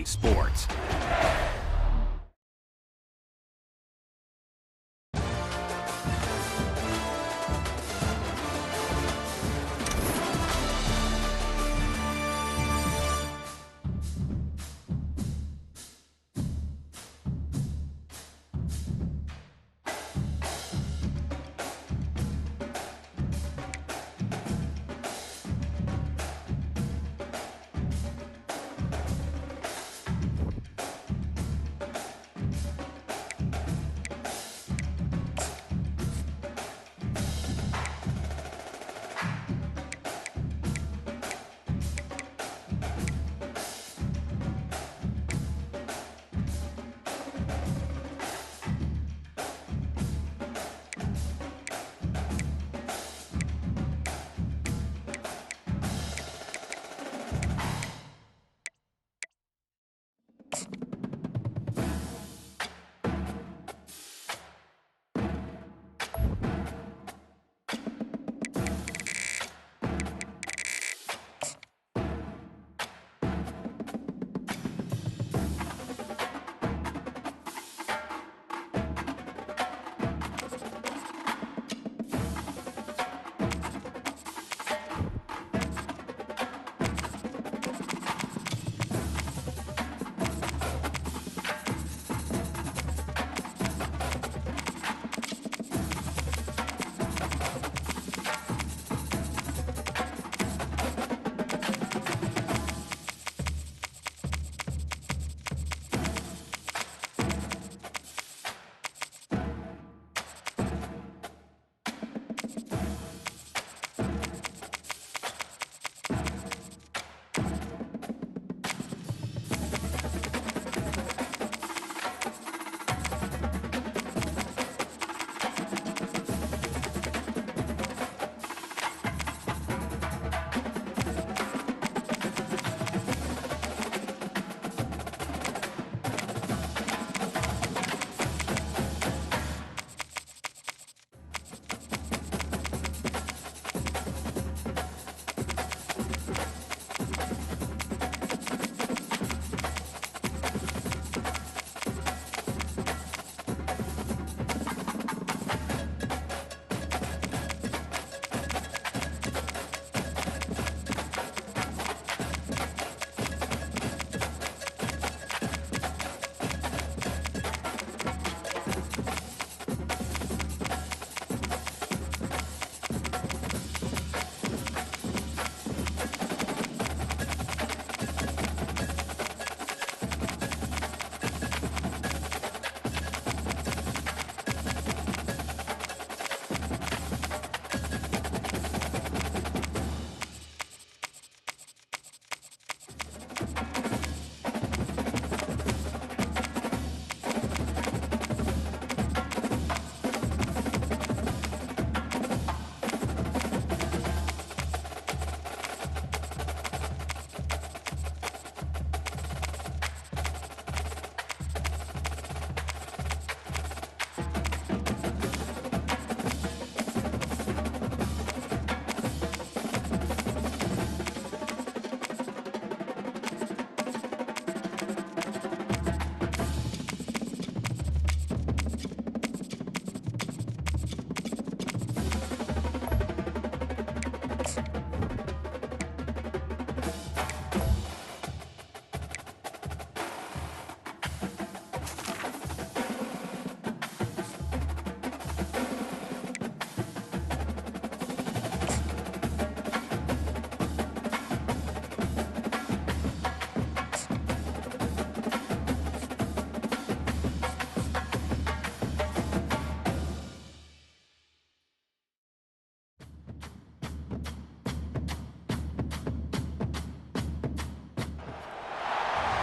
sports.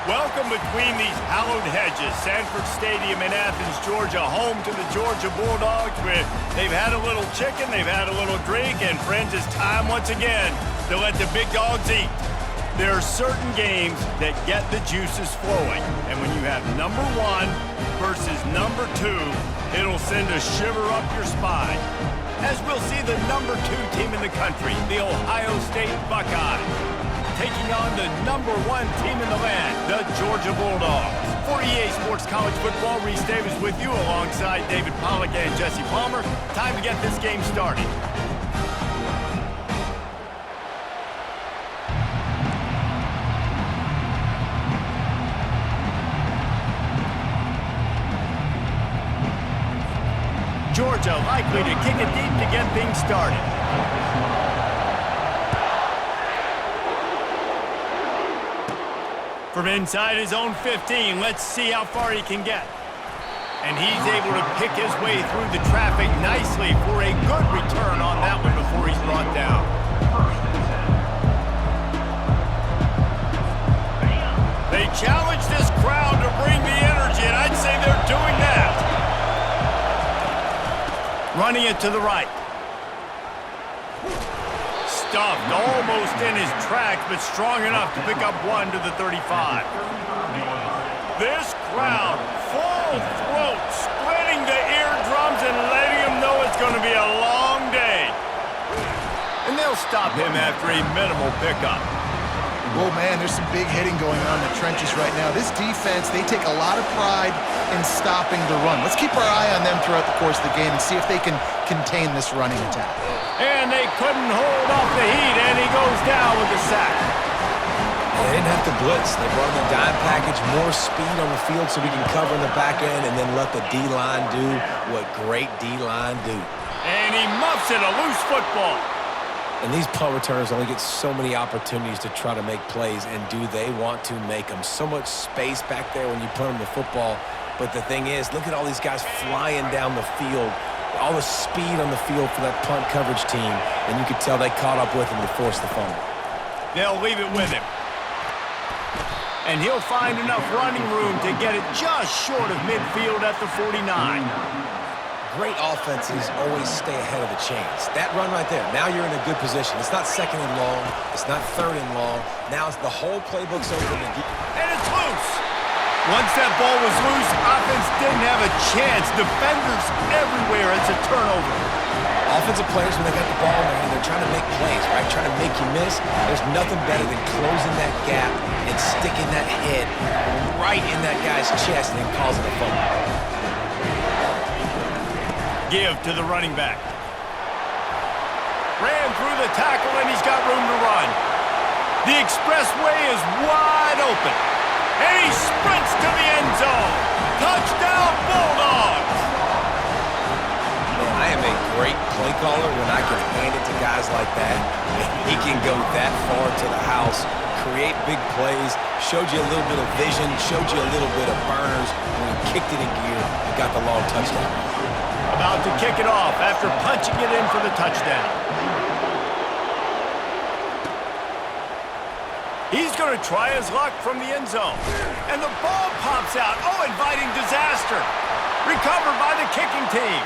Welcome between these hallowed hedges. Sanford Stadium in Athens, Georgia, home to the Georgia Bulldogs. Where they've had a little chicken, they've had a little drink, and friends, it's time once again to let the big dogs eat. There are certain games that get the juices flowing, and when you have number one versus number two, it'll send a shiver up your spine. As we'll see the number two team in the country, the Ohio State Buckeyes, taking on the #1 team in the land, the Georgia Bulldogs. For EA Sports College Football, Reese Davis with you alongside David Pollack and Jesse Palmer. Time to get this game started. Georgia likely to kick it deep to get things started. From inside his own 15, let's see how far he can get. And he's able to pick his way through the traffic nicely for a good return on that one before he's brought down. They challenge this crowd to bring the energy, and I'd say they're doing that. Running it to the right. Stuffed almost in his tracks, but strong enough to pick up one to the 35. This crowd, full throat, splitting the eardrums and letting him know it's going to be a long day. And they'll stop him after a minimal pickup. Well, man, there's some big hitting going on in the trenches right now. This defense, they take a lot of pride in stopping the run. Let's keep our eye on them throughout the course of the game and see if they can contain this running attack. And they couldn't hold off the heat, and he goes down with the sack. They didn't have to blitz. They brought in the dime package, more speed on the field so we can cover in the back end and then let the D-line do what great D-line do. And he muffs it, a loose football. And these punt returners only get so many opportunities to try to make plays, and do they want to make them? So much space back there when you punt them the football. But the thing is, look at all these guys flying down the field, all the speed on the field for that punt coverage team, and you could tell they caught up with him to force the fumble. They'll leave it with him. And he'll find enough running room to get it just short of midfield at the 49. Great offenses always stay ahead of the chains. That run right there, now you're in a good position. It's not second and long. It's not third and long. Now it's the whole playbook's open. And it's loose. Once that ball was loose, offense didn't have a chance. Defenders everywhere. It's a turnover. Offensive players, when they got the ball in their hand, they're trying to make plays, right? Trying to make you miss. There's nothing better than closing that gap and sticking that head right in that guy's chest and then causing a fumble. Give to the running back. Ran through the tackle, and he's got room to run. The expressway is wide open. And he sprints to the end zone. Touchdown, Bulldogs! Man, I am a great play caller when I can hand it to guys like that. He can go that far to the house, create big plays, showed you a little bit of vision, showed you a little bit of burners when he kicked it in gear and got the long touchdown. About to kick it off after punching it in for the touchdown. He's going to try his luck from the end zone. And the ball pops out. Oh, inviting disaster. Recovered by the kicking team.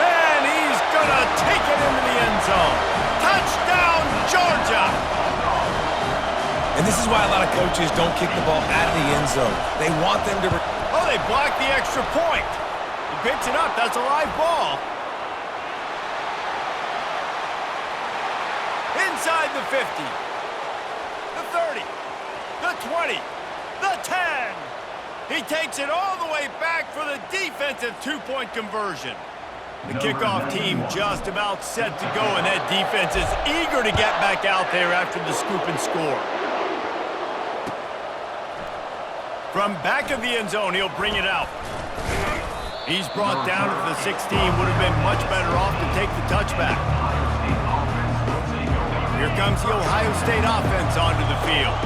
And he's going to take it into the end zone. Touchdown, Georgia! And this is why a lot of coaches don't kick the ball out of the end zone. They want them to... Oh, they blocked the extra point. He picks it up. That's a live ball. Inside the 50. The 30. The 20. The 10. He takes it all the way back for the defensive two-point conversion. The kickoff team just about set to go, and that defense is eager to get back out there after the scoop and score. From back of the end zone, he'll bring it out. He's brought down at the 16. Would have been much better off to take the touchback. Here comes the Ohio State offense onto the field.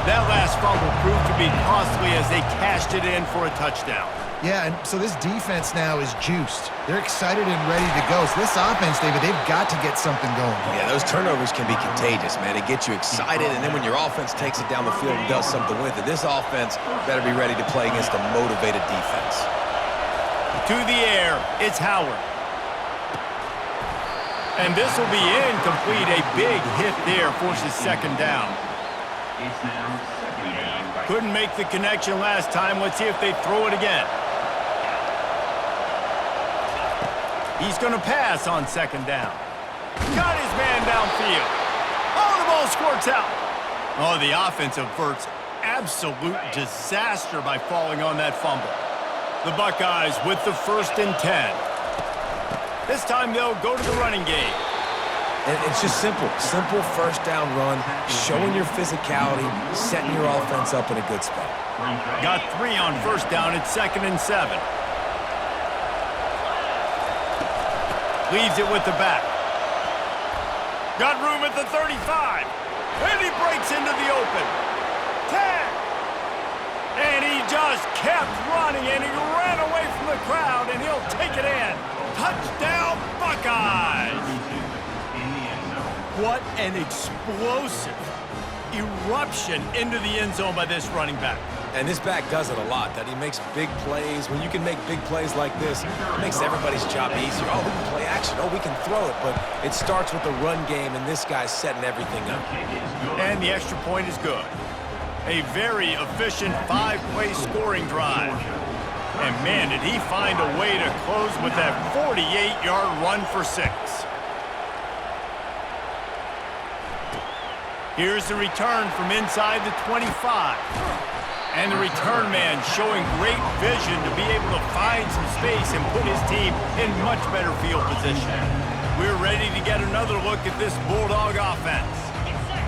That last fumble proved to be costly as they cashed it in for a touchdown. Yeah, and so this defense now is juiced. They're excited and ready to go. So this offense, David, they've got to get something going. Yeah, those turnovers can be contagious, man. They get you excited, and then when your offense takes it down the field and does something with it, this offense better be ready to play against a motivated defense. To the air, it's Howard. And this will be incomplete. A big hit there forces second down. Couldn't make the connection last time. Let's see if they throw it again. He's going to pass on second down. Got his man downfield. Oh, the ball squirts out. Oh, the offense averts absolute disaster by falling on that fumble. The Buckeyes with the 1st and 10. This time they'll go to the running game. And it's just simple. Simple first down run, showing your physicality, setting your offense up in a good spot. Got 3 on 1st down at 2nd and 7. Leaves it with the back. Got room at the 35. And he breaks into the open. 10. And he just kept running, and he ran away from the crowd, and he'll take it in. Touchdown, Buckeyes! What an explosive eruption into the end zone by this running back. And this back does it a lot, that he makes big plays. When you can make big plays like this, it makes everybody's job easier. Oh, we can play action. Oh, we can throw it. But it starts with the run game, and this guy's setting everything up. And the extra point is good. A very efficient 5-play scoring drive. And, man, did he find a way to close with that 48-yard run for 6. Here's the return from inside the 25. And the return man showing great vision to be able to find some space and put his team in much better field position. We're ready to get another look at this Bulldog offense.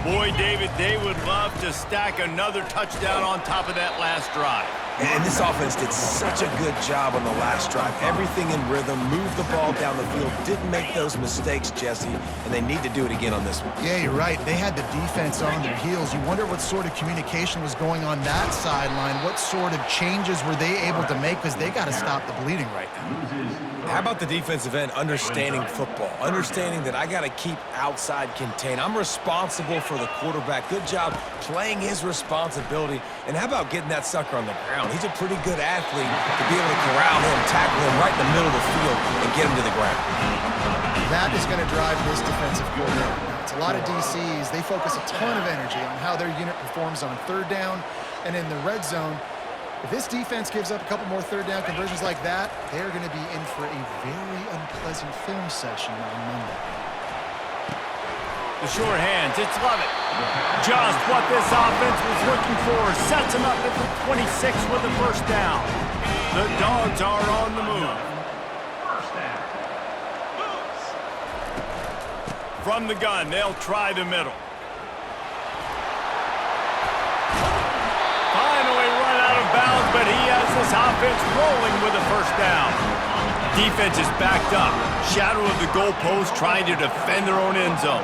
Boy, David, they would love to stack another touchdown on top of that last drive. And this offense did such a good job on the last drive. Everything in rhythm, moved the ball down the field, didn't make those mistakes, Jesse, and they need to do it again on this one. Yeah, you're right. They had the defense on their heels. You wonder what sort of communication was going on that sideline. What sort of changes were they able to make, because they got to stop the bleeding right now. How about the defensive end understanding football, understanding that I got to keep outside contain. I'm responsible for the quarterback. Good job playing his responsibility. And how about getting that sucker on the ground? He's a pretty good athlete to be able to corral him, tackle him right in the middle of the field, and get him to the ground. That is going to drive this defensive coordinator. It's a lot of DCs. They focus a ton of energy on how their unit performs on 3rd down and in the red zone. If this defense gives up a couple more 3rd down conversions like that, they're going to be in for a very unpleasant film session on Monday. The short hands, it's Lovett. Just what this offense was looking for. Sets him up at the 26 with the 1st down. The Dogs are on the move. From the gun, they'll try the middle. Finally run out of bounds, but he has this offense rolling with a 1st down. Defense is backed up. Shadow of the goalpost trying to defend their own end zone.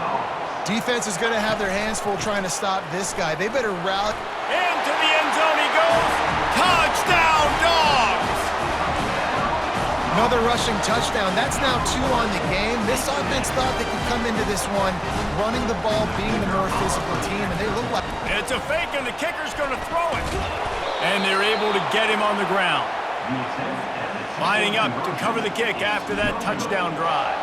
Defense is going to have their hands full trying to stop this guy. They better rally. Into the end zone he goes. Touchdown, Dogs! Another rushing touchdown. That's now 2 on the game. This offense thought they could come into this one running the ball, being the more physical team, and they look like... It's a fake, and the kicker's going to throw it. And they're able to get him on the ground. Lining up to cover the kick after that touchdown drive.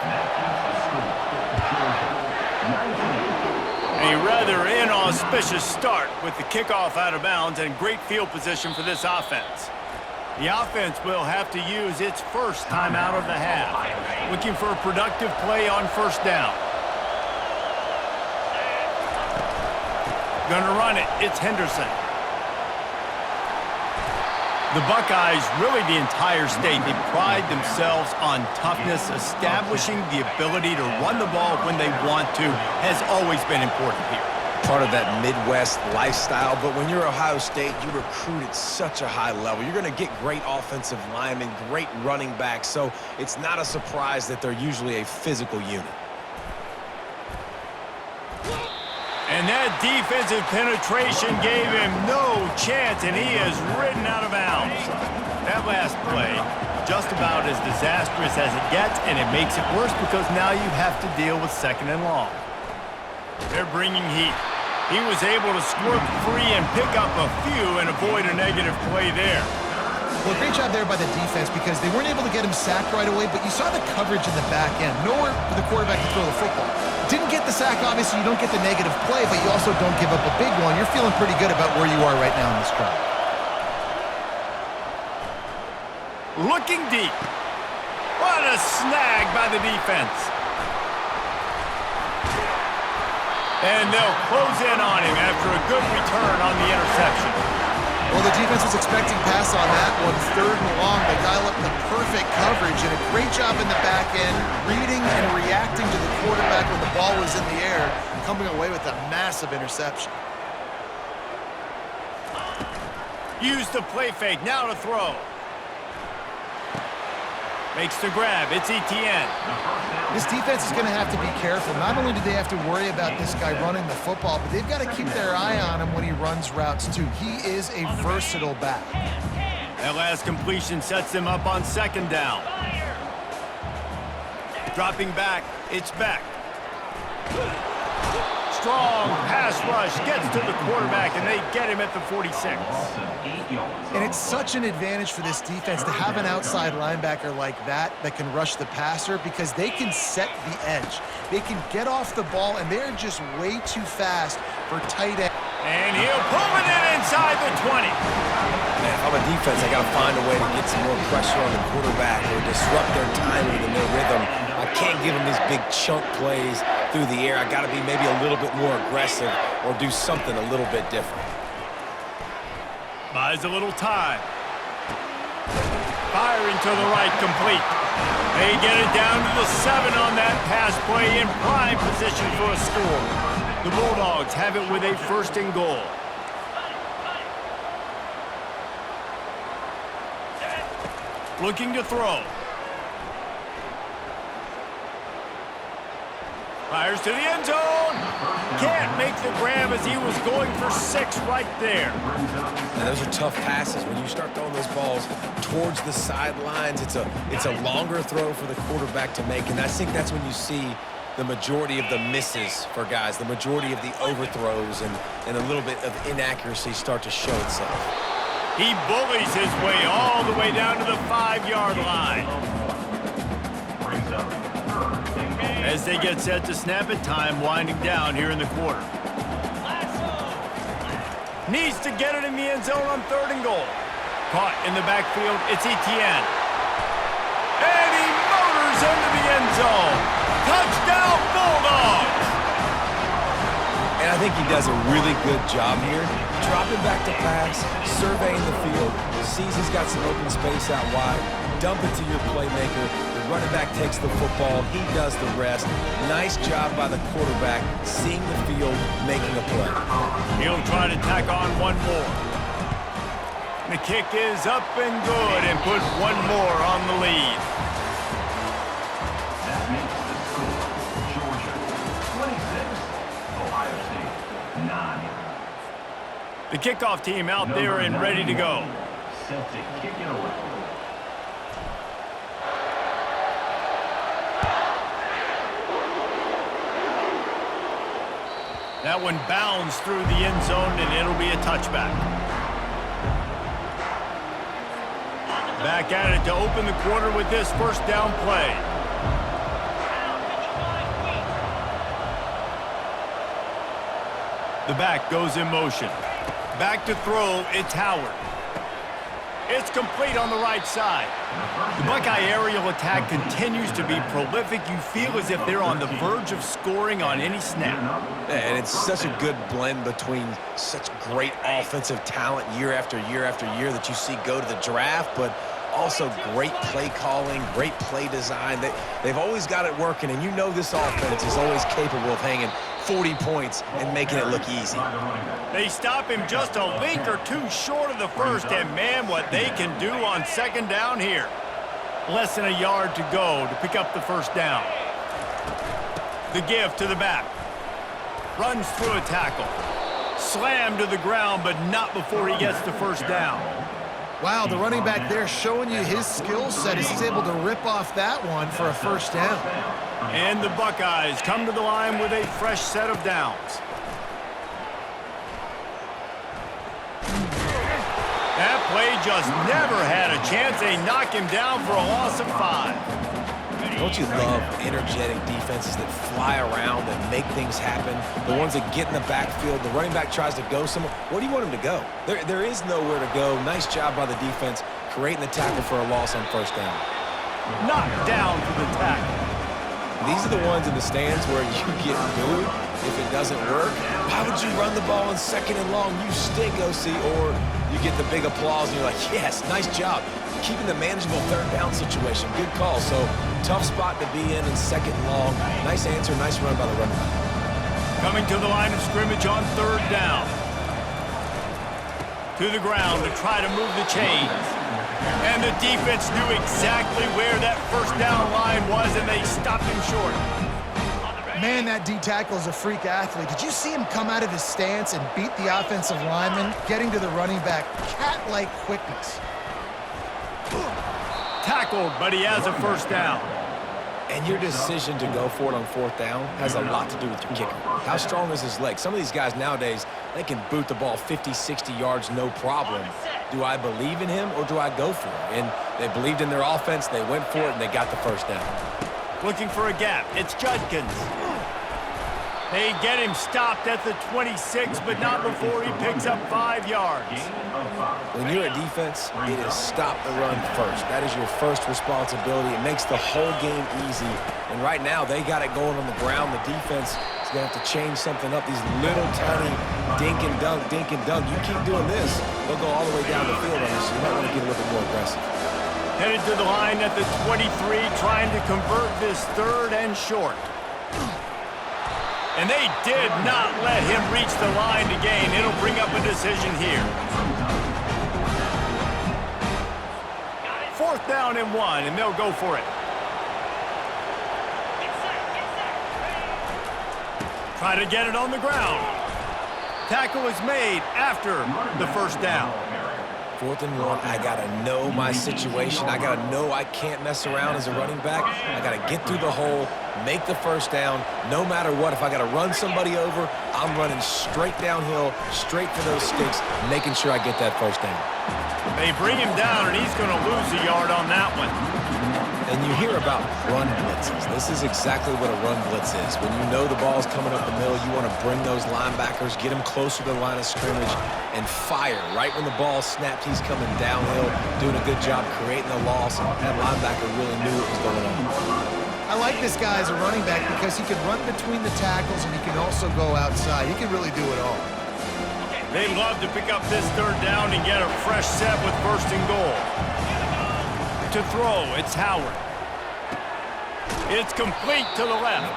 A rather inauspicious start with the kickoff out of bounds and great field position for this offense. The offense will have to use its first timeout of the half. Looking for a productive play on 1st down. Gonna run it. It's Henderson. The Buckeyes, really the entire state, they pride themselves on toughness. Establishing the ability to run the ball when they want to has always been important here. Part of that Midwest lifestyle, but when you're Ohio State, you recruit at such a high level. You're going to get great offensive linemen, great running backs, so it's not a surprise that they're usually a physical unit. And that defensive penetration gave him no chance, and he is ridden out of bounds. That last play, just about as disastrous as it gets, and it makes it worse because now you have to deal with 2nd and long. They're bringing heat. He was able to squirt free and pick up a few and avoid a negative play there. Well, great job there by the defense because they weren't able to get him sacked right away, but you saw the coverage in the back end. Nowhere for the quarterback to throw the football. Didn't get the sack, obviously. You don't get the negative play, but you also don't give up a big one. You're feeling pretty good about where you are right now in this drive. Looking deep. What a snag by the defense. And they'll close in on him after a good return on the interception. Well, the defense was expecting pass on that one. 3rd and long. They dial up the perfect coverage and a great job in the back end, reading and reacting to the quarterback when the ball was in the air, coming away with a massive interception. Use the play fake. Now to throw. Makes the grab. It's Etienne. This defense is going to have to be careful. Not only do they have to worry about this guy running the football, but they've got to keep their eye on him when he runs routes too. He is a versatile back. That last completion sets them up on 2nd down. Dropping back. It's Beck. Strong pass rush gets to the quarterback, and they get him at the 46. And it's such an advantage for this defense to have an outside linebacker like that can rush the passer because they can set the edge. They can get off the ball, and they're just way too fast for tight end. And he'll pull it in inside the 20. Man, if I'm a defense, I got to find a way to get some more pressure on the quarterback or disrupt their timing and their rhythm. I can't give them these big chunk plays through the air. I got to be maybe a little bit more aggressive or do something a little bit different. Buys a little time. Firing to the right, complete. They get it down to the 7 on that pass play in prime position for a score. The Bulldogs have it with a 1st and goal. Looking to throw. Fires to the end zone. Can't make the grab as he was going for 6 right there. And those are tough passes. When you start throwing those balls towards the sidelines, it's a longer throw for the quarterback to make. And I think that's when you see the majority of the misses for guys, the majority of the overthrows and a little bit of inaccuracy start to show itself. He bullies his way all the way down to the 5-yard line. As they get set to snap it, time winding down here in the quarter. Needs to get it in the end zone on 3rd and goal. Caught in the backfield, it's Etienne. And he motors into the end zone. Touchdown, Bulldogs! And I think he does a really good job here, dropping back to pass, surveying the field, sees he's got some open space out wide, dump it to your playmaker. The running back takes the football, he does the rest. Nice job by the quarterback, seeing the field, making a play. He'll try to tack on one more. The kick is up and good and put one more on the lead. That makes the score Georgia 26, Ohio State 9. The kickoff team out there and ready to go. Set to kick it away. That one bounds through the end zone, and it'll be a touchback. Back at it to open the quarter with this 1st down play. The back goes in motion. Back to throw, it's Howard. It's complete on the right side. The Buckeye aerial attack continues to be prolific. You feel as if they're on the verge of scoring on any snap. And it's such a good blend between such great offensive talent year after year after year that you see go to the draft, but also great play calling, great play design. They've always got it working, and you know this offense is always capable of hanging 40 points and making it look easy. They stop him just a link or two short of the 1st, and man, what they can do on 2nd down here. Less than a yard to go to pick up the 1st down. The give to the back. Runs through a tackle. Slammed to the ground, but not before he gets the 1st down. Wow, the running back there showing you his skill set as he's able to rip off that one for a 1st down. And the Buckeyes come to the line with a fresh set of downs. That play just never had a chance. They knock him down for a loss of 5. Don't you love energetic defenses that fly around and make things happen? The ones that get in the backfield, the running back tries to go somewhere. Where do you want him to go? There is nowhere to go. Nice job by the defense, creating the tackle for a loss on 1st down. Knocked down for the tackle. These are the ones in the stands where you get booed, If it doesn't work, why would you run the ball on 2nd and long? You stink, OC. Or you get the big applause and you're like, yes, nice job. Keeping the manageable 3rd down situation. Good call. So tough spot to be in 2nd and long. Nice answer, nice run by the running back. Coming to the line of scrimmage on 3rd down. To the ground to try to move the chains. And the defense knew exactly where that 1st down line was, and they stopped him short. Man, that D tackle is a freak athlete. Did you see him come out of his stance and beat the offensive lineman, getting to the running back? Cat-like quickness. Tackled, but he has a 1st down. And your decision to go for it on 4th down has a lot to do with your kicker. How strong is his leg? Some of these guys nowadays, they can boot the ball 50, 60 yards, no problem. Do I believe in him or do I go for it? And they believed in their offense, they went for it, and they got the 1st down. Looking for a gap. It's Judkins. They get him stopped at the 26, but not before he picks up 5 yards. When you're a defense, it is stop the run first. That is your first responsibility. It makes the whole game easy. And right now, they got it going on the ground. The defense is going to have to change something up. These little tiny dink and dunk. You keep doing this, they'll go all the way down the field on you, so you might want to get a little bit more aggressive. Headed to the line at the 23, trying to convert this 3rd and short. And they did not let him reach the line to gain. It'll bring up a decision here. 4th down and 1, and they'll go for it. Try to get it on the ground. Tackle is made after the 1st down. 4th and 1, I got to know my situation. I got to know I can't mess around as a running back. I got to get through the hole, make the 1st down. No matter what, if I got to run somebody over, I'm running straight downhill, straight for those sticks, making sure I get that 1st down. They bring him down, and he's going to lose a yard on that one. And you hear about run blitzes. This is exactly what a run blitz is. When you know the ball's coming up the middle, you want to bring those linebackers, get them closer to the line of scrimmage, and fire. Right when the ball snapped, he's coming downhill, doing a good job creating the loss. That linebacker really knew what was going on. I like this guy as a running back because he can run between the tackles and he can also go outside. He can really do it all. They love to pick up this 3rd down and get a fresh set with 1st and goal. To throw, it's Howard. It's complete to the left.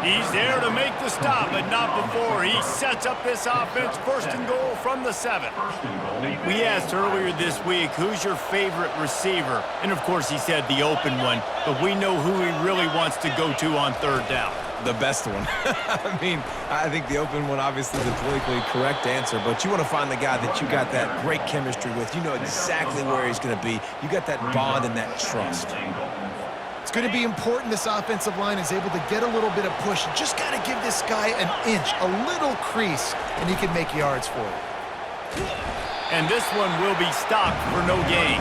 He's there to make the stop, but not before he sets up this offense. 1st and goal from the 7. We asked earlier this week, who's your favorite receiver? And of course he said the open one, but we know who he really wants to go to on 3rd down. The best one. I mean, I think the open one, obviously the politically correct answer, but you want to find the guy that you got that great chemistry with. You know exactly where he's going to be. You got that bond and that trust. It's going to be important this offensive line is able to get a little bit of push. You just got to give this guy an inch, a little crease, and he can make yards for it. And this one will be stopped for no gain.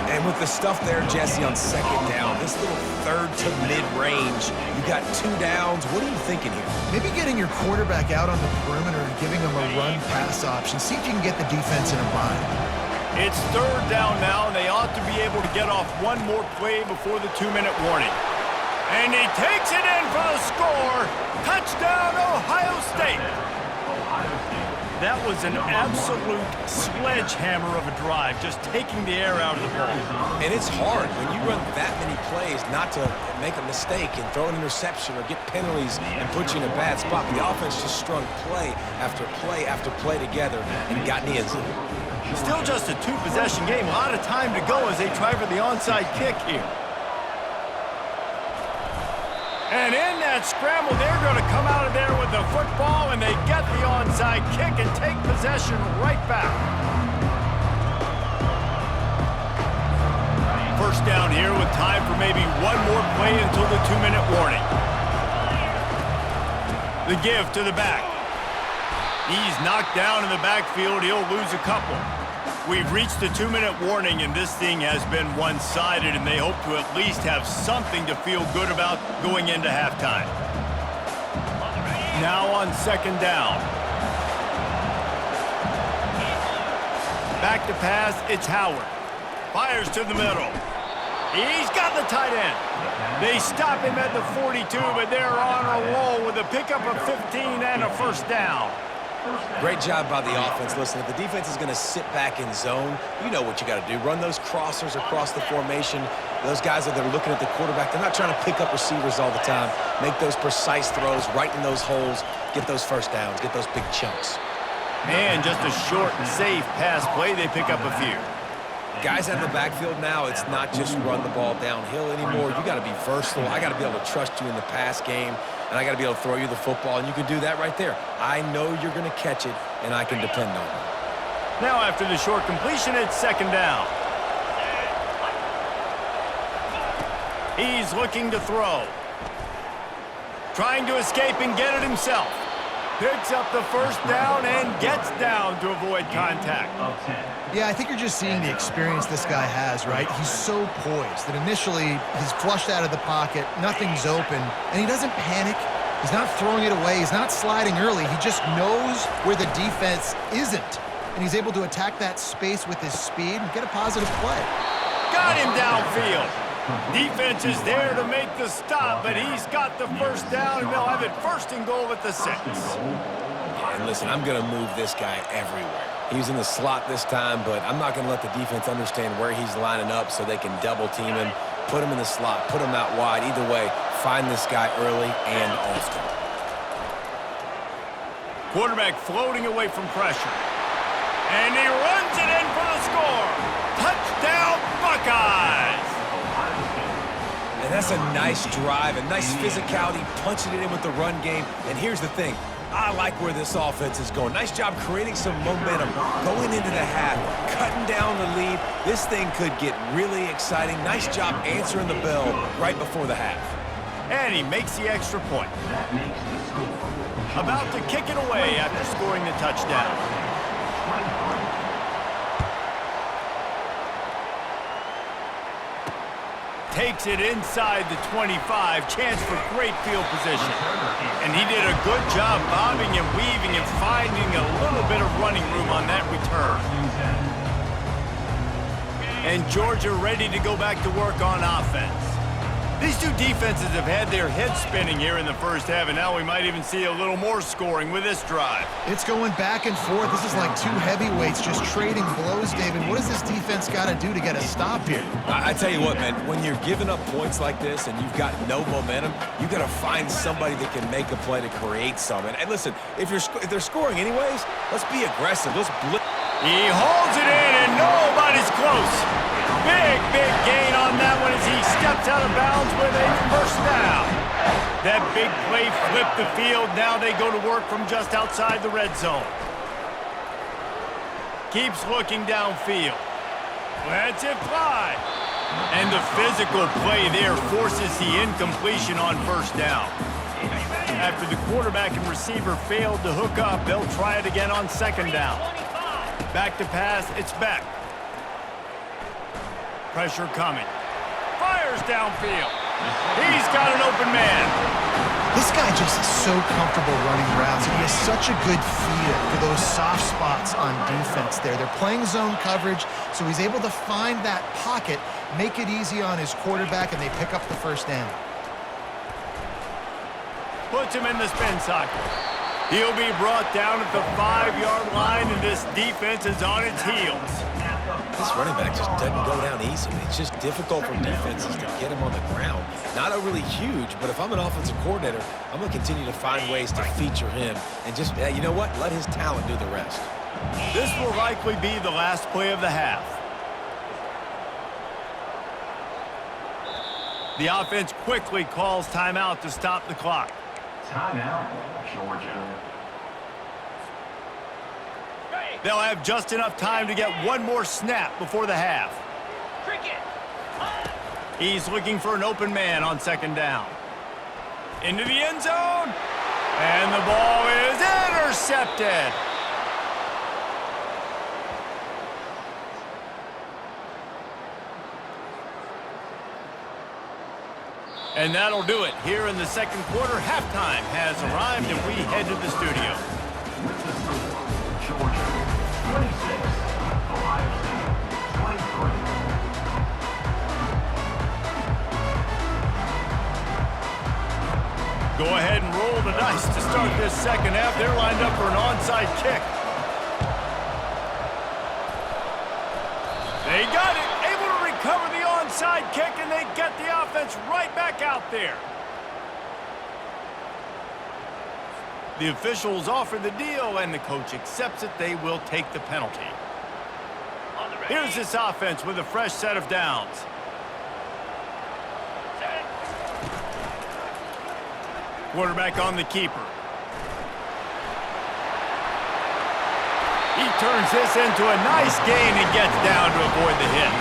And with the stuff there, Jesse, on 2nd down, this little 3rd to mid-range, you got 2 downs. What are you thinking here? Maybe getting your quarterback out on the perimeter and giving him a run-pass option. See if you can get the defense in a bind. It's 3rd down now, and they ought to be able to get off one more play before the 2-minute warning. And he takes it in for the score. Touchdown, Ohio State. That was an absolute sledgehammer of a drive, just taking the air out of the ball. And it's hard when you run that many plays not to make a mistake and throw an interception or get penalties and put you in a bad spot. The offense just strung play after play after play together and got in the end zone. Still just a 2-possession game. A lot of time to go as they try for the onside kick here. And in that scramble, they're going to come out of there with the football, and they get the onside kick and take possession right back. 1st down here with time for maybe one more play until the 2-minute warning. The give to the back. He's knocked down in the backfield. He'll lose a couple. We've reached the 2-minute warning, and this thing has been one-sided, and they hope to at least have something to feel good about going into halftime. Now on 2nd down. Back to pass, it's Howard. Fires to the middle. He's got the tight end. They stop him at the 42, but they're on a roll with a pickup of 15 and a first down. Great job by the offense. Listen, if the defense is going to sit back in zone, you know what you got to do. Run those crossers across the formation. Those guys that are looking at the quarterback, they're not trying to pick up receivers all the time. Make those precise throws right in those holes. Get those first downs. Get those big chunks. And just a short and safe pass play, they pick up a few. Guys out of the backfield now, it's not just run the ball downhill anymore. You got to be versatile. I got to be able to trust you in the pass game, and I got to be able to throw you the football, and you can do that right there. I know you're going to catch it, and I can depend on it. Now after the short completion, it's second down. He's looking to throw. Trying to escape and get it himself. Picks up the first down and gets down to avoid contact. Yeah, I think you're just seeing the experience this guy has, right? He's so poised that initially he's flushed out of the pocket, nothing's open, and he doesn't panic. He's not throwing it away. He's not sliding early. He just knows where the defense isn't, and he's able to attack that space with his speed and get a positive play. Got him downfield. Defense is there to make the stop, but he's got the first down, and they'll have it first and goal at the 6. And listen, I'm going to move this guy everywhere. He's in the slot this time, but I'm not going to let the defense understand where he's lining up so they can double team him, put him in the slot, put him out wide. Either way, find this guy early and often. Quarterback floating away from pressure. And he runs it in for the score. Touchdown, Buckeyes! And that's a nice drive, a nice physicality, punching it in with the run game. And here's the thing. I like where this offense is going. Nice job creating some momentum, going into the half, cutting down the lead. This thing could get really exciting. Nice job answering the bell right before the half. And he makes the extra point. About to kick it away after scoring the touchdown. Takes it inside the 25, chance for great field position. And he did a good job bobbing and weaving and finding a little bit of running room on that return. And Georgia ready to go back to work on offense. These two defenses have had their heads spinning here in the first half, and now we might even see a little more scoring with this drive. It's going back and forth. This is like two heavyweights just trading blows, David. What does this defense got to do to get a stop here? I tell you what, man, when you're giving up points like this and you've got no momentum, you got to find somebody that can make a play to create some. And listen, if they're scoring anyways, let's be aggressive. Let's blitz. He holds it in, and nobody's close. Big gain on that one as he steps out of bounds with a first down. That big play flipped the field. Now they go to work from just outside the red zone. Keeps looking downfield. Lets it fly. And the physical play there forces the incompletion on first down. After the quarterback and receiver failed to hook up, they'll try it again on second down. Back to pass, it's Beck. Pressure coming. Fires downfield. He's got an open man. This guy just is so comfortable running routes, and he has such a good feel for those soft spots on defense there. They're playing zone coverage, so he's able to find that pocket, make it easy on his quarterback, and they pick up the first down. Puts him in the spin cycle. He'll be brought down at the 5-yard line, and this defense is on its heels. This running back just doesn't go down easily. It's just difficult for defenses to get him on the ground. Not overly huge, but if I'm an offensive coordinator, I'm going to continue to find ways to feature him and just, you know what, let his talent do the rest. This will likely be the last play of the half. The offense quickly calls timeout to stop the clock. Timeout, Georgia. They'll have just enough time to get one more snap before the half. He's looking for an open man on second down. Into the end zone. And the ball is intercepted. And that'll do it here in the second quarter. Halftime has arrived, and we head to the studio. Georgia, 26. Ohio State, 23. this second half. They're lined up for an onside kick. They got it. Able to recover the onside kick, and they get the offense right back out there. The officials offer the deal, and the coach accepts it. They will take the penalty. Here's this offense with a fresh set of downs. Quarterback on the keeper. He turns this into a nice gain and gets down to avoid the hit.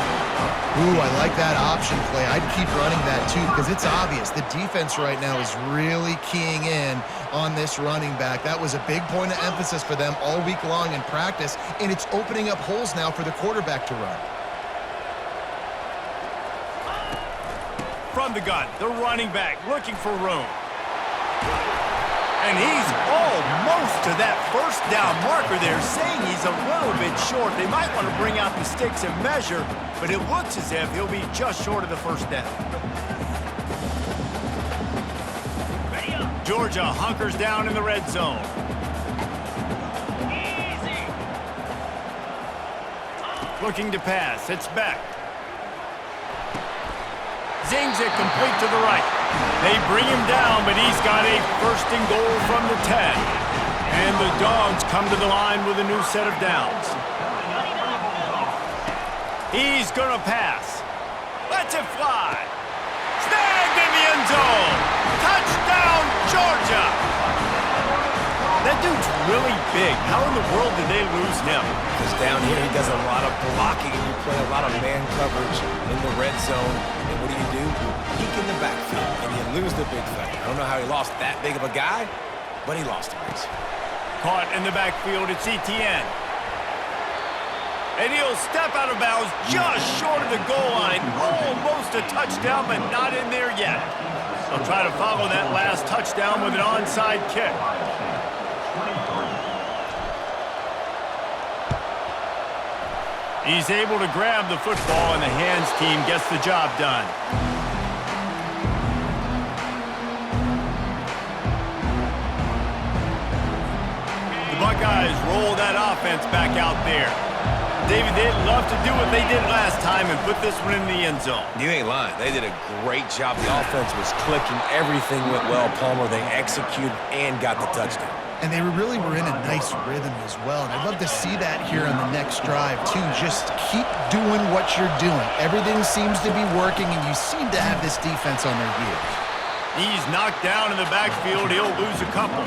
Ooh, I like that option play. I'd keep running that too because it's obvious. The defense right now is really keying in on this running back. That was a big point of emphasis for them all week long in practice, and it's opening up holes now for the quarterback to run. From the gun, the running back looking for room. And he's almost to that first down marker there, saying he's a little bit short. They might want to bring out the sticks and measure, but it looks as if he'll be just short of the first down. Georgia hunkers down in the red zone. Looking to pass. It's Beck. Zings it complete to the right. They bring him down, but he's got a first and goal from the 10. And the Dogs come to the line with a new set of downs. He's going to pass. Lets it fly. Snagged in the end zone. Touchdown, Georgia. That dude's really big. How in the world did they lose him? Because down here he does a lot of blocking and you play a lot of man coverage in the red zone. And what do? Peek in the backfield and you lose the big fella. I don't know how he lost that big of a guy, but he lost him. Caught in the backfield, it's Etienne. And he'll step out of bounds just short of the goal line. Almost a touchdown, but not in there yet. They'll try to follow that last touchdown with an onside kick. He's able to grab the football, and the hands team gets the job done. The Buckeyes roll that offense back out there. David, they'd love to do what they did last time and put this one in the end zone. You ain't lying. They did a great job. The offense was clicking. Everything went well, Palmer. They executed and got the touchdown. And they really were in a nice rhythm as well. And I'd love to see that here on the next drive, too. Just keep doing what you're doing. Everything seems to be working, and you seem to have this defense on their heels. He's knocked down in the backfield. He'll lose a couple.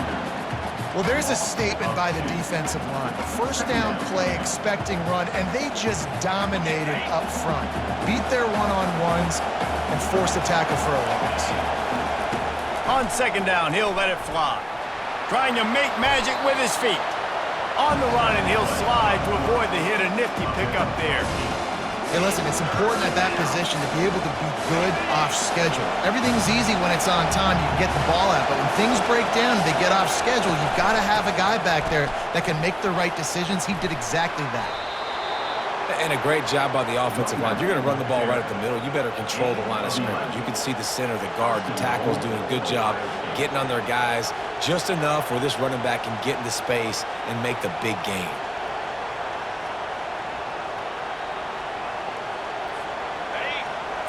Well, there's a statement by the defensive line. First down play, expecting run, and they just dominated up front. Beat their one-on-ones and forced a tackle for a loss. On second down, he'll let it fly. Trying to make magic with his feet. On the run, and he'll slide to avoid the hit. A nifty pickup there. Hey, listen, it's important at that position to be able to be good off schedule. Everything's easy when it's on time. You can get the ball out. But when things break down and they get off schedule, you've got to have a guy back there that can make the right decisions. He did exactly that. And a great job by the offensive line. If you're going to run the ball right at the middle, you better control the line of scrimmage. You can see the center, the guard, the tackles doing a good job getting on their guys just enough where this running back can get into space and make the big gain.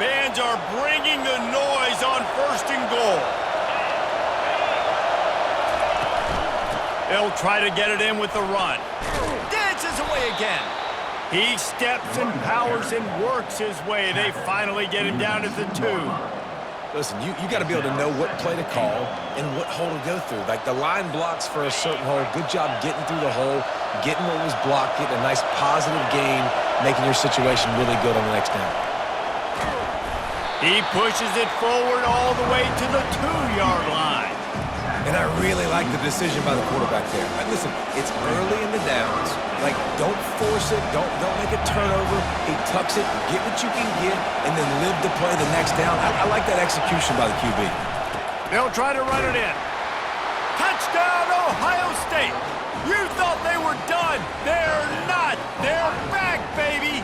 Fans are bringing the noise on first and goal. They'll try to get it in with the run. Dances away again. He steps and powers and works his way. They finally get him down at the 2. Listen, you got to be able to know what play to call and what hole to go through. Like the line blocks for a certain hole. Good job getting through the hole, getting what was blocked, getting a nice positive gain, making your situation really good on the next down. He pushes it forward all the way to the 2-yard line. And I really like the decision by the quarterback there. Like, listen, it's early in the downs. Like, don't force it. Don't make a turnover. He tucks it, get what you can get, and then live to play the next down. I like that execution by the QB. They'll try to run it in. Touchdown, Ohio State. You thought they were done. They're not. They're back, baby.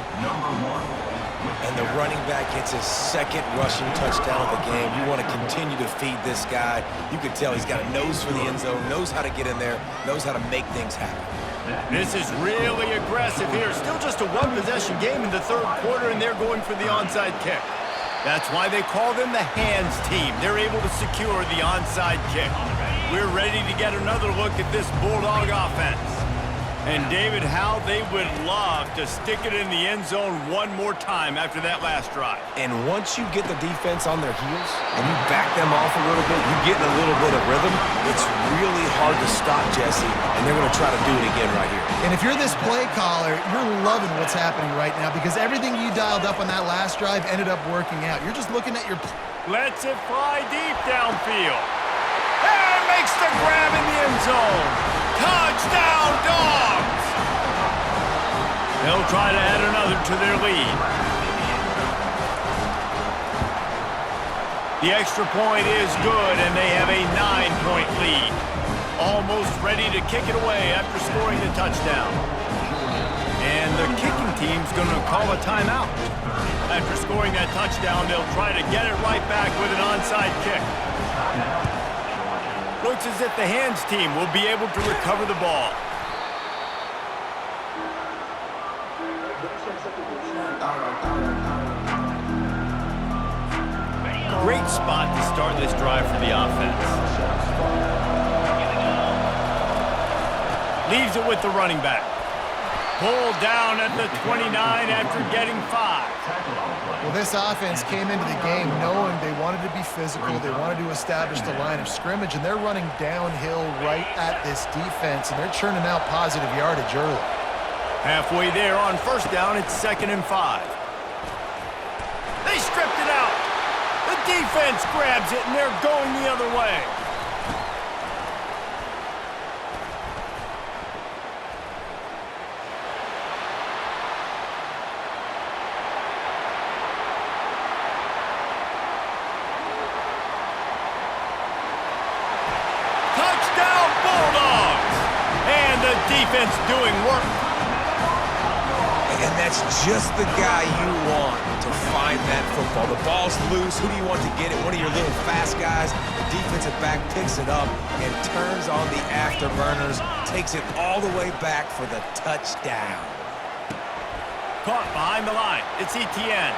And the running back gets his second rushing touchdown of the game. You want to continue to feed this guy. You can tell he's got a nose for the end zone, knows how to get in there, knows how to make things happen. This is really aggressive here. Still just a one-possession game in the third quarter, and they're going for the onside kick. That's why they call them the hands team. They're able to secure the onside kick. We're ready to get another look at this Bulldog offense. And David, how they would love to stick it in the end zone one more time after that last drive. And once you get the defense on their heels and you back them off a little bit, you get in a little bit of rhythm, it's really hard to stop, Jesse, and they're going to try to do it again right here. And if you're this play caller, you're loving what's happening right now because everything you dialed up on that last drive ended up working out. You're just looking at your... Lets it fly deep downfield. And makes the grab in the end zone. Touchdown, Dogs! They'll try to add another to their lead. The extra point is good, and they have a 9-point lead. Almost ready to kick it away after scoring the touchdown. And the kicking team's going to call a timeout. After scoring that touchdown, they'll try to get it right back with an onside kick. Looks as if the hands team will be able to recover the ball. Great spot to start this drive for the offense. Leaves it with the running back. Pulled down at the 29 after getting 5. Well, this offense came into the game knowing they wanted to be physical, they wanted to establish the line of scrimmage, and they're running downhill right at this defense, and they're churning out positive yardage early. Halfway there on first down, it's 2nd and 5. They stripped it out. The defense grabs it, and they're going the other way. Defense doing work. And that's just the guy you want to find that football. The ball's loose. Who do you want to get it? One of your little fast guys. The defensive back picks it up and turns on the afterburners, takes it all the way back for the touchdown. Caught behind the line. It's Etienne.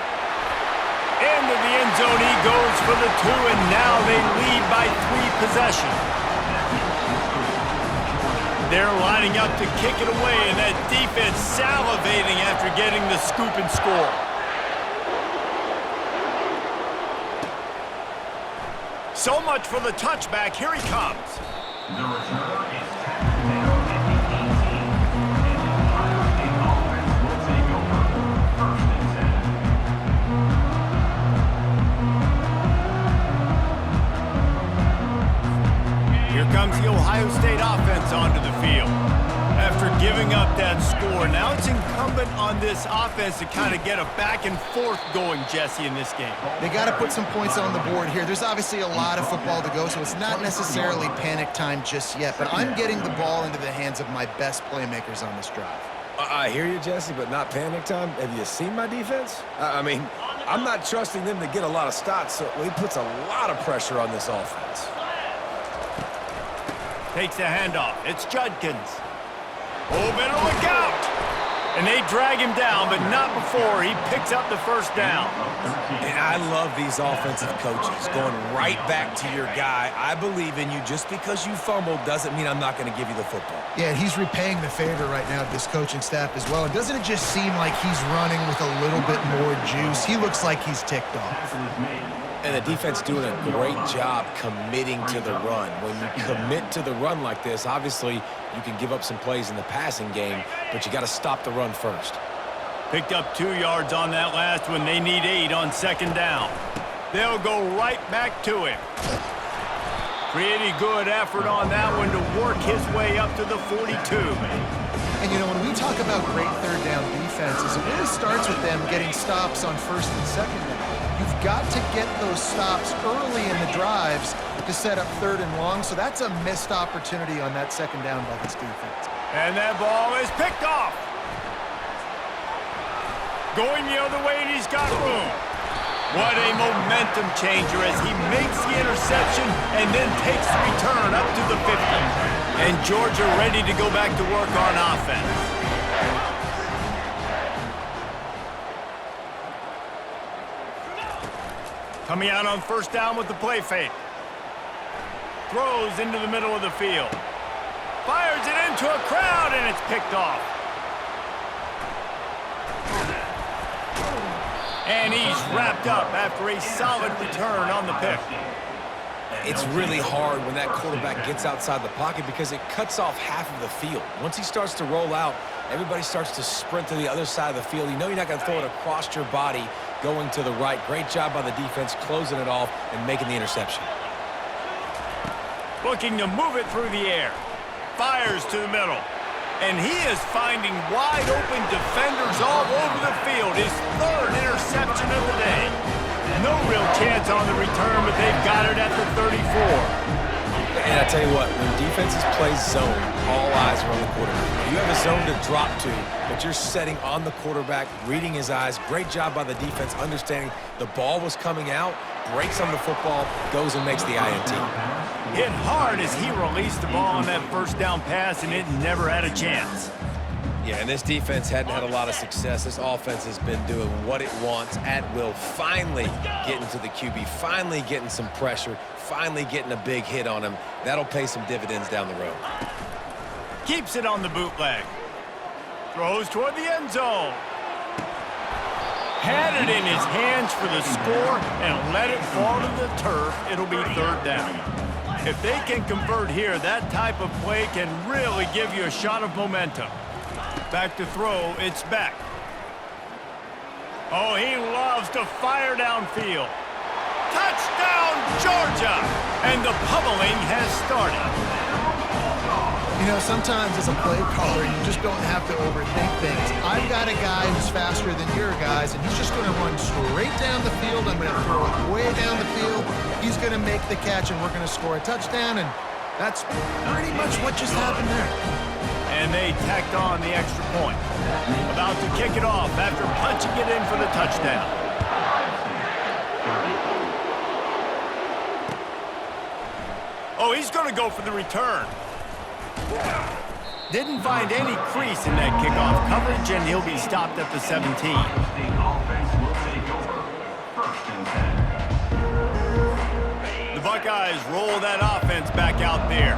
Into the end zone he goes for the 2, and now they lead by 3 possessions. They're lining up to kick it away, and that defense salivating after getting the scoop and score. So much for the touchback. Here he comes. The return is tackled down at the 18. And the Ohio State offense will take over. 1st and 10. Here comes the Ohio State offense onto the field. After giving up that score, now it's incumbent on this offense to kind of get a back and forth going, Jesse, in this game. They got to put some points on the board here. There's obviously a lot of football to go, so it's not necessarily panic time just yet, but I'm getting the ball into the hands of my best playmakers on this drive. I hear you, Jesse, but not panic time. Have you seen my defense? I mean, I'm not trusting them to get a lot of stops, so he puts a lot of pressure on this offense. Takes the handoff. It's Judkins. Oh, better look out! And they drag him down, but not before he picks up the first down. And I love these offensive coaches going right back to your guy. I believe in you. Just because you fumbled doesn't mean I'm not going to give you the football. Yeah, and he's repaying the favor right now to this coaching staff as well. And doesn't it just seem like he's running with a little bit more juice? He looks like he's ticked off. And the defense doing a great job committing to the run. When you commit to the run like this, obviously you can give up some plays in the passing game, but you got to stop the run first. Picked up 2 yards on that last one. They need 8 on 2nd down. They'll go right back to him. Pretty good effort on that one to work his way up to the 42. And, you know, when we talk about great third down defenses, it really starts with them getting stops on 1st and 2nd down. You've got to get those stops early in the drives to set up 3rd and long, so that's a missed opportunity on that 2nd down by this defense. And that ball is picked off. Going the other way, and he's got room. What a momentum changer as he makes the interception and then takes the return up to the 50. And Georgia ready to go back to work on offense. Coming out on first down with the play fake. Throws into the middle of the field. Fires it into a crowd, and it's picked off. And he's wrapped up after a solid return on the pick. It's really hard when that quarterback gets outside the pocket because it cuts off half of the field. Once he starts to roll out, everybody starts to sprint to the other side of the field. You know you're not going to throw it across your body going to the right. Great job by the defense closing it off and making the interception. Looking to move it through the air. Fires to the middle. And he is finding wide-open defenders all over the field. His third interception of the day. No real chance on the return, but they've got it at the 34. And I tell you what, when defenses play zone, all eyes are on the quarterback. You have a zone to drop to, but you're setting on the quarterback, reading his eyes. Great job by the defense, understanding the ball was coming out, breaks on the football, goes and makes the INT. Hit hard as he released the ball on that first down pass, and it never had a chance. Yeah, and this defense hadn't had a lot of success. This offense has been doing what it wants at will, finally getting to the QB, finally getting some pressure, finally getting a big hit on him. That'll pay some dividends down the road. Keeps it on the bootleg. Throws toward the end zone. Had it in his hands for the score and let it fall to the turf. It'll be third down. If they can convert here, that type of play can really give you a shot of momentum. Back to throw, it's Beck. Oh, he loves to fire downfield. Touchdown, Georgia! And the pummeling has started. You know, sometimes as a play caller, you just don't have to overthink things. I've got a guy who's faster than your guys, and he's just going to run straight down the field. I'm going to throw it way down the field. He's going to make the catch, and we're going to score a touchdown, and that's pretty much what just happened there. And they tacked on the extra point. About to kick it off after punching it in for the touchdown. Oh, he's going to go for the return. Didn't find any crease in that kickoff coverage, and he'll be stopped at the 17. The Buckeyes roll that offense back out there.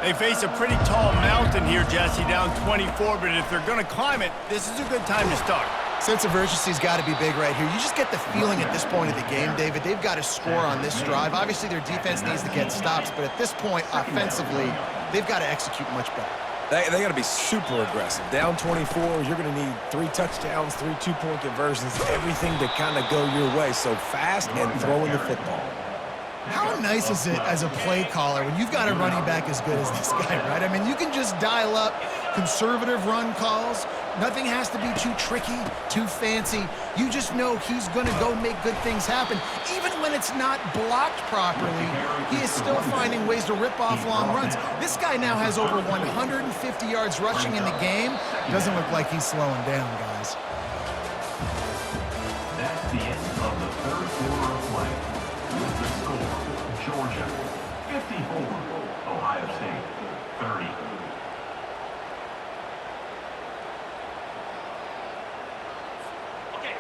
They face a pretty tall mountain here, Jesse, down 24, but if they're going to climb it, this is a good time to start. Sense of urgency's got to be big right here. You just get the feeling at this point of the game, David, they've got to score on this drive. Obviously, their defense needs to get stops, but at this point, offensively, they've got to execute much better. They got to be super aggressive. Down 24, you're going to need 3 touchdowns, 3 two-point conversions, everything to kind of go your way. So fast and throwing the football. How nice is it as a play caller when you've got a running back as good as this guy, right? I mean, you can just dial up conservative run calls. Nothing has to be too tricky, too fancy. You just know he's going to go make good things happen. Even when it's not blocked properly, he is still finding ways to rip off long runs. This guy now has over 150 yards rushing in the game. Doesn't look like he's slowing down, guys. That's the end of the third quarter of play. With the score, Georgia 54, Ohio State 30.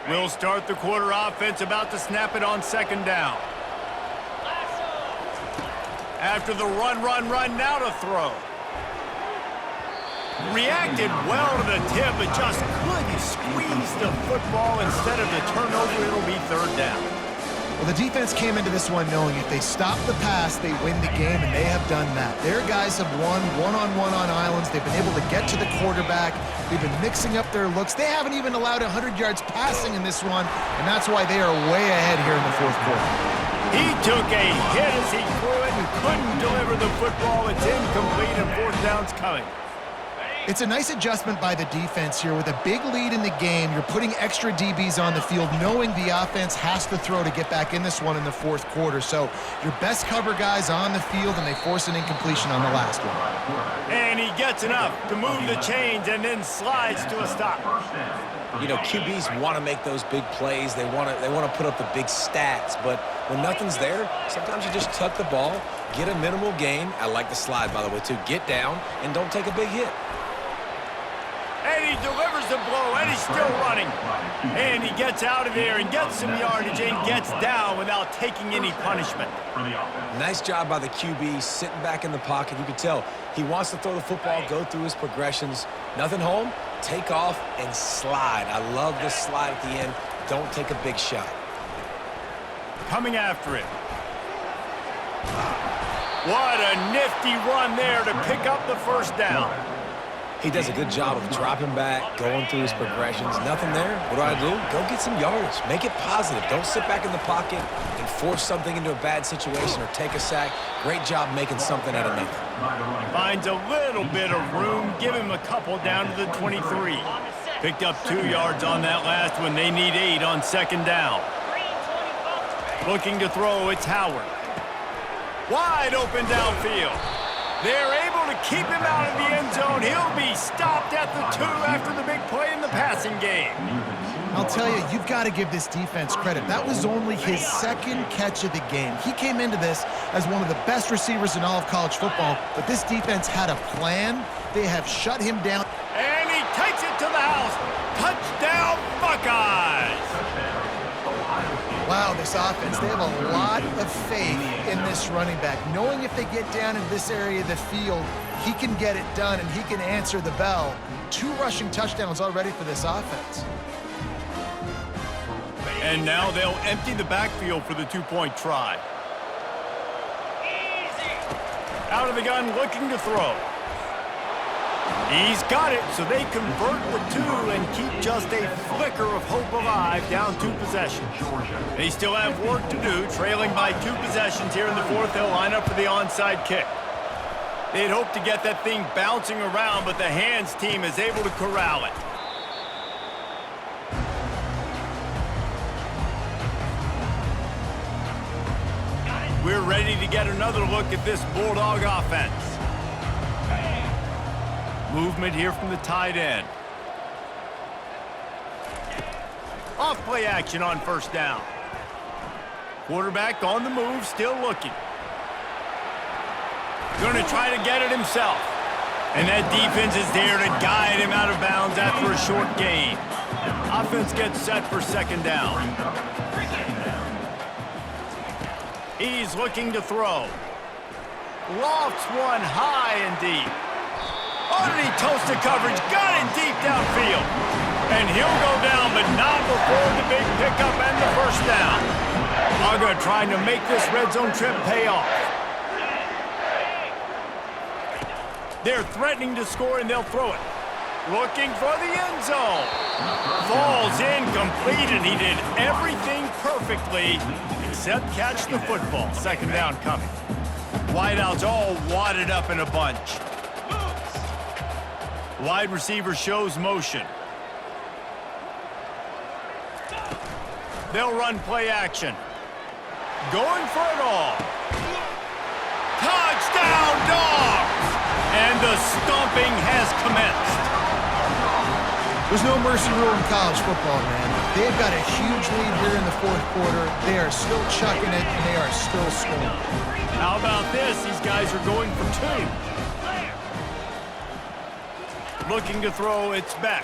We'll start the quarter offense, about to snap it on second down. After the run, now to throw. Reacted well to the tip, but just couldn't squeeze the football. Instead of the turnover, it'll be third down. Well, the defense came into this one knowing if they stop the pass, they win the game, and they have done that. Their guys have won one-on-one on islands. They've been able to get to the quarterback. They've been mixing up their looks. They haven't even allowed 100 yards passing in this one, and that's why they are way ahead here in the fourth quarter. He took a hit as he threw it and couldn't deliver the football. It's incomplete, and fourth down's coming. It's a nice adjustment by the defense here. With a big lead in the game, you're putting extra DBs on the field, knowing the offense has to throw to get back in this one in the fourth quarter. So your best cover guys on the field, and they force an incompletion on the last one. And he gets enough to move the chains and then slides to a stop. You know, QBs want to make those big plays. They want to put up the big stats. But when nothing's there, sometimes you just tuck the ball, get a minimal gain. I like the slide, by the way, too. Get down and don't take a big hit. And he delivers the blow, and he's still running. And he gets out of there and gets some yardage and gets down without taking any punishment. Nice job by the QB, sitting back in the pocket. You can tell he wants to throw the football, go through his progressions. Nothing home, take off and slide. I love the slide at the end. Don't take a big shot. Coming after it. What a nifty run there to pick up the first down. He does a good job of dropping back, going through his progressions. Nothing there. What do? Go get some yardage. Make it positive. Don't sit back in the pocket and force something into a bad situation or take a sack. Great job making something out of nothing. Finds a little bit of room. Give him a couple down to the 23. Picked up 2 yards on that last one. They need 8 on second down. Looking to throw, it's Howard. Wide open downfield. They're able to keep him out of the end zone. He'll be stopped at the 2 after the big play in the passing game. I'll tell you, you've got to give this defense credit. That was only his second catch of the game. He came into this as one of the best receivers in all of college football, but this defense had a plan. They have shut him down. And he takes it to the house. Touchdown, Buckeyes! Wow, this offense, they have a lot of faith in this running back, knowing if they get down in this area of the field, he can get it done and he can answer the bell. 2 rushing touchdowns already for this offense. And now they'll empty the backfield for the 2-point try. Out of the gun, looking to throw. He's got it, so they convert the 2 and keep just a flicker of hope alive, down 2 possessions. They still have work to do, trailing by 2 possessions here in the 4th. They'll line up for the onside kick. They'd hope to get that thing bouncing around, but the hands team is able to corral it. We're ready to get another look at this Bulldog offense. Movement here from the tight end. Off play action on first down. Quarterback on the move, still looking. Going to try to get it himself. And that defense is there to guide him out of bounds after a short gain. Offense gets set for second down. He's looking to throw. Lofts one high and deep. Underneath toasted coverage, got it deep downfield. And he'll go down, but not before the big pickup and the first down. Uga trying to make this red zone trip pay off. They're threatening to score, and they'll throw it. Looking for the end zone. Falls incomplete, and he did everything perfectly except catch the football. Second down coming. Wideouts all wadded up in a bunch. Wide receiver shows motion. They'll run play action. Going for it all. Touchdown, Dogs! And the stomping has commenced. There's no mercy rule in college football, man. They've got a huge lead here in the 4th quarter. They are still chucking it, and they are still scoring. How about this? These guys are going for 2. Looking to throw, it's back.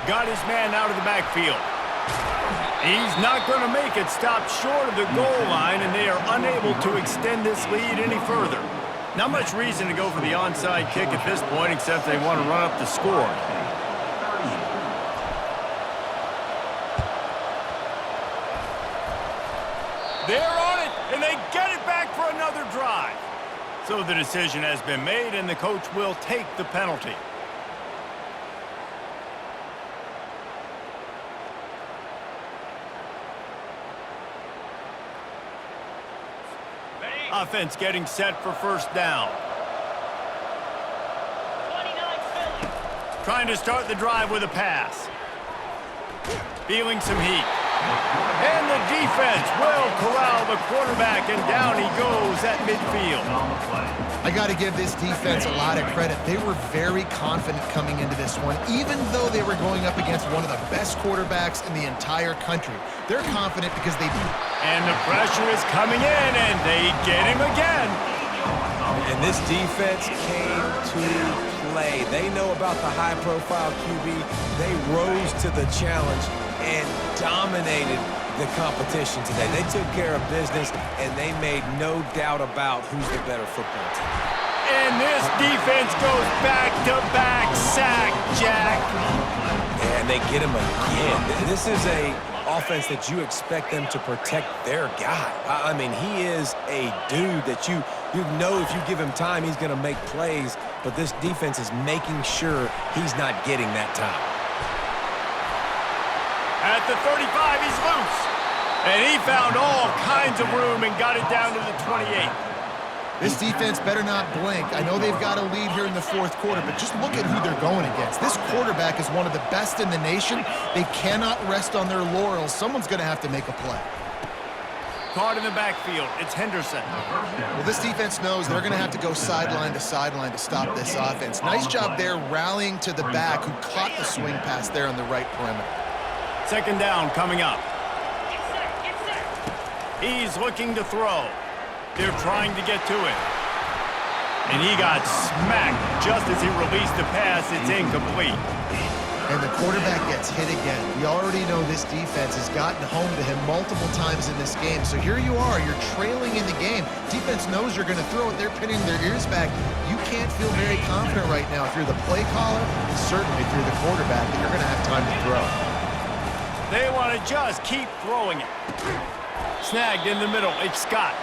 Got his man out of the backfield. He's not going to make it. Stopped short of the goal line, and they are unable to extend this lead any further. Not much reason to go for the onside kick at this point, except they want to run up the score. They're on it, and they get it back for another drive. So the decision has been made, and the coach will take the penalty. Offense getting set for first down. Trying to start the drive with a pass. Feeling some heat. And the defense will corral the quarterback, and down he goes at midfield. I got to give this defense a lot of credit. They were very confident coming into this one, even though they were going up against one of the best quarterbacks in the entire country. They're confident because they... And the pressure is coming in, and they get him again. And this defense came to play. They know about the high-profile QB. They rose to the challenge and dominated the competition today. They took care of business, and they made no doubt about who's the better football team. And this defense goes back-to-back sack, Jack. And they get him again. This is a offense that you expect them to protect their guy. I mean, he is a dude that you know if you give him time, he's going to make plays, but this defense is making sure he's not getting that time. At the 35, he's loose. And he found all kinds of room and got it down to the 28. This defense better not blink. I know they've got a lead here in the fourth quarter, but just look at who they're going against. This quarterback is one of the best in the nation. They cannot rest on their laurels. Someone's going to have to make a play. Caught in the backfield. It's Henderson. Well, this defense knows they're going to have to go sideline to stop this offense. Nice job there rallying to the back who caught the swing pass there on the right perimeter. Second down coming up. He's looking to throw. They're trying to get to it. And he got smacked just as he released the pass. It's incomplete. And the quarterback gets hit again. We already know this defense has gotten home to him multiple times in this game. So here you are. You're trailing in the game. Defense knows you're going to throw it. They're pinning their ears back. You can't feel very confident right now if you're the play caller, certainly if you're the quarterback, that you're going to have time to throw. They want to just keep throwing it. Snagged in the middle. It's Scott.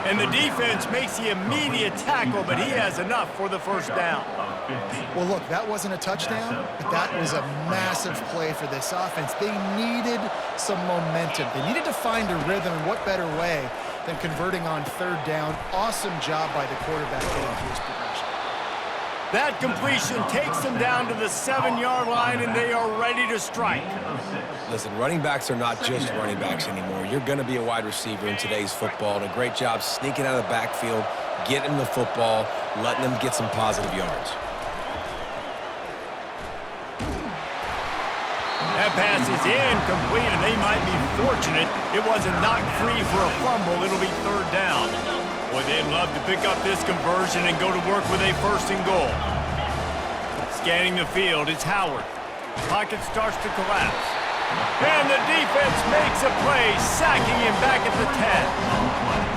And the defense makes the immediate tackle, but he has enough for the first down. Well, look, that wasn't a touchdown, but that was a massive play for this offense. They needed some momentum. They needed to find a rhythm, and what better way than converting on third down. Awesome job by the quarterback getting to his progression. That completion takes them down to the 7-yard line, and they are ready to strike. Listen, running backs are not just running backs anymore. You're going to be a wide receiver in today's football, and a great job sneaking out of the backfield, getting the football, letting them get some positive yards. That pass is incomplete, and they might be fortunate it wasn't knocked free for a fumble. It'll be third down. Boy, they'd love to pick up this conversion and go to work with a first and goal. Scanning the field, it's Howard. Pocket starts to collapse. And the defense makes a play, sacking him back at the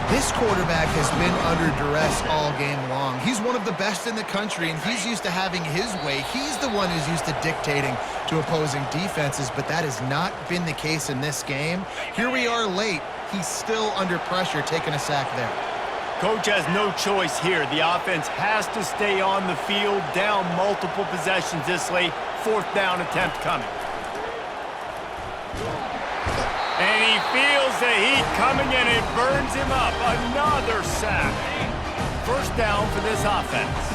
10. This quarterback has been under duress all game long. He's one of the best in the country, and he's used to having his way. He's the one who's used to dictating to opposing defenses, but that has not been the case in this game. Here we are late. He's still under pressure, taking a sack there. Coach has no choice here. The offense has to stay on the field, down multiple possessions this late. Fourth down attempt coming. And he feels the heat coming and it burns him up. Another sack. First down for this offense.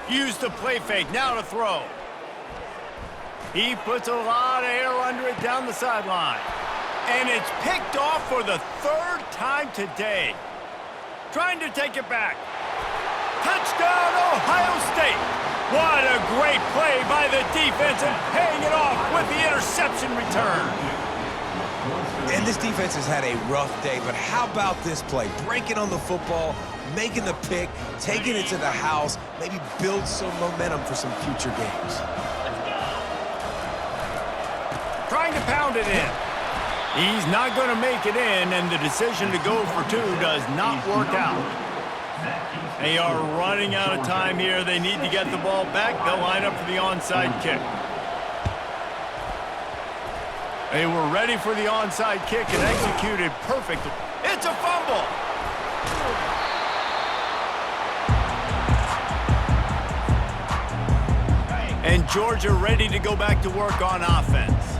Use the play fake, now to throw. He puts a lot of air under it down the sideline. And it's picked off for the third time today. Trying to take it back. Touchdown, Ohio State. What a great play by the defense and paying it off with the interception return. And this defense has had a rough day, but how about this play? Breaking on the football, making the pick, taking it to the house, maybe build some momentum for some future games. Trying to pound it in. He's not going to make it in, and the decision to go for two does not work out. They are running out of time here. They need to get the ball back. They'll line up for the onside kick. They were ready for the onside kick and executed perfectly. It's a fumble. And Georgia ready to go back to work on offense.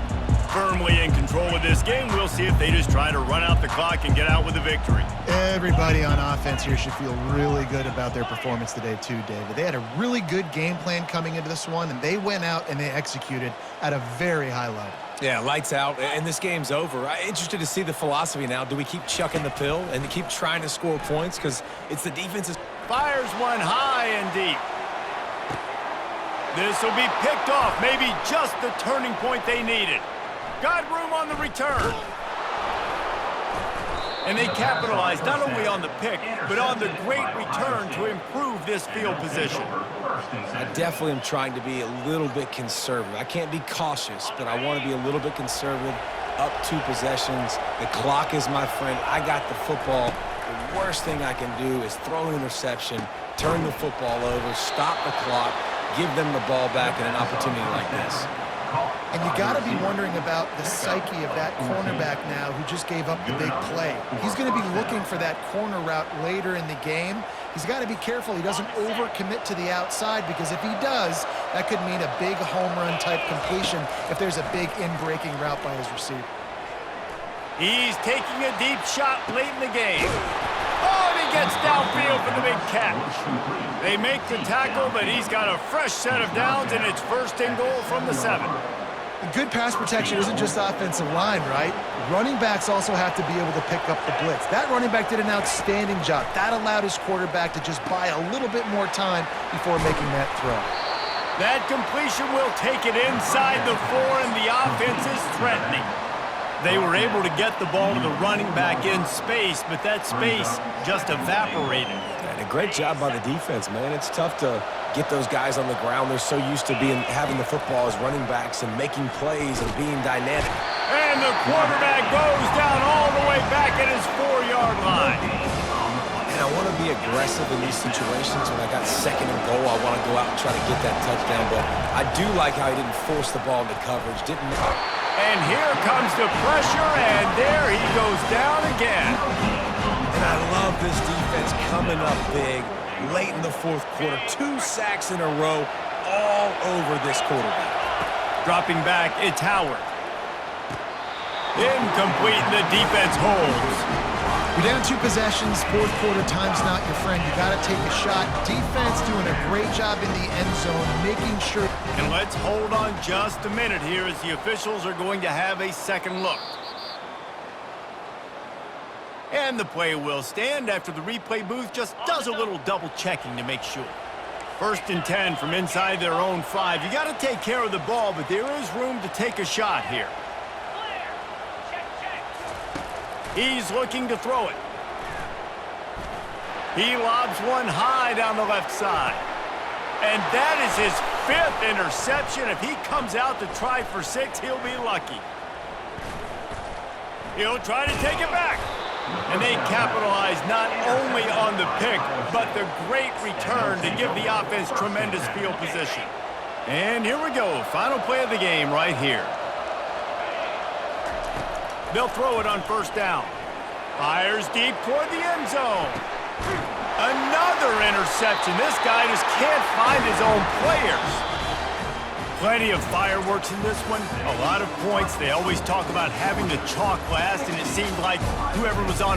firmly in control of this game. We'll see if they just try to run out the clock and get out with a victory. Everybody on offense here should feel really good about their performance today too, David. They had a really good game plan coming into this one, and they went out and they executed at a very high level. Yeah, lights out, and this game's over. I'm interested to see the philosophy now. Do we keep chucking the pill and keep trying to score points? Because it's the defense's... Fires one high and deep. This will be picked off. Maybe just the turning point they needed. Got room on the return. And they capitalized not only on the pick, but on the great return to improve this field position. I definitely am trying to be a little bit conservative. I can't be cautious, but I want to be a little bit conservative. Up 2 possessions. The clock is my friend. I got the football. The worst thing I can do is throw an interception, turn the football over, stop the clock, give them the ball back in an opportunity like this. And you got to be wondering about the psyche of that cornerback now who just gave up the big play. He's going to be looking for that corner route later in the game. He's got to be careful he doesn't overcommit to the outside, because if he does, that could mean a big home run type completion if there's a big in-breaking route by his receiver. He's taking a deep shot late in the game. Oh, and he gets downfield for the big catch. They make the tackle, but he's got a fresh set of downs, and it's first and goal from the 7. Good pass protection isn't just offensive line, right? Running backs also have to be able to pick up the blitz. That running back did an outstanding job. That allowed his quarterback to just buy a little bit more time before making that throw. That completion will take it inside the 4, and the offense is threatening. They were able to get the ball to the running back in space, but that space just evaporated. And a great job by the defense, man. It's tough to get those guys on the ground. They're so used to having the football as running backs and making plays and being dynamic. And the quarterback goes down all the way back at his 4-yard line. And I want to be aggressive in these situations. When I got second and goal, I want to go out and try to get that touchdown. But I do like how he didn't force the ball into coverage. And here comes the pressure, and there he goes down again. And I love this defense coming up big late in the 4th quarter. 2 sacks in a row all over this quarterback. Dropping back, it's Howard. Incomplete, and the defense holds. You're down 2 possessions, 4th quarter, time's not your friend. You got to take a shot. Defense doing a great job in the end zone, making sure. And let's hold on just a minute here as the officials are going to have a second look. And the play will stand after the replay booth just does a little double checking to make sure. 1st and 10 from inside their own 5. You got to take care of the ball, but there is room to take a shot here. He's looking to throw it. He lobs one high down the left side. And that is his 5th interception. If he comes out to try for 6, he'll be lucky. He'll try to take it back. And they capitalize not only on the pick, but the great return to give the offense tremendous field position. And here we go. Final play of the game right here. They'll throw it on 1st down. Fires deep toward the end zone. Another interception. This guy just can't find his own players. Plenty of fireworks in this one. A lot of points. They always talk about having the chalk last, and it seemed like whoever was on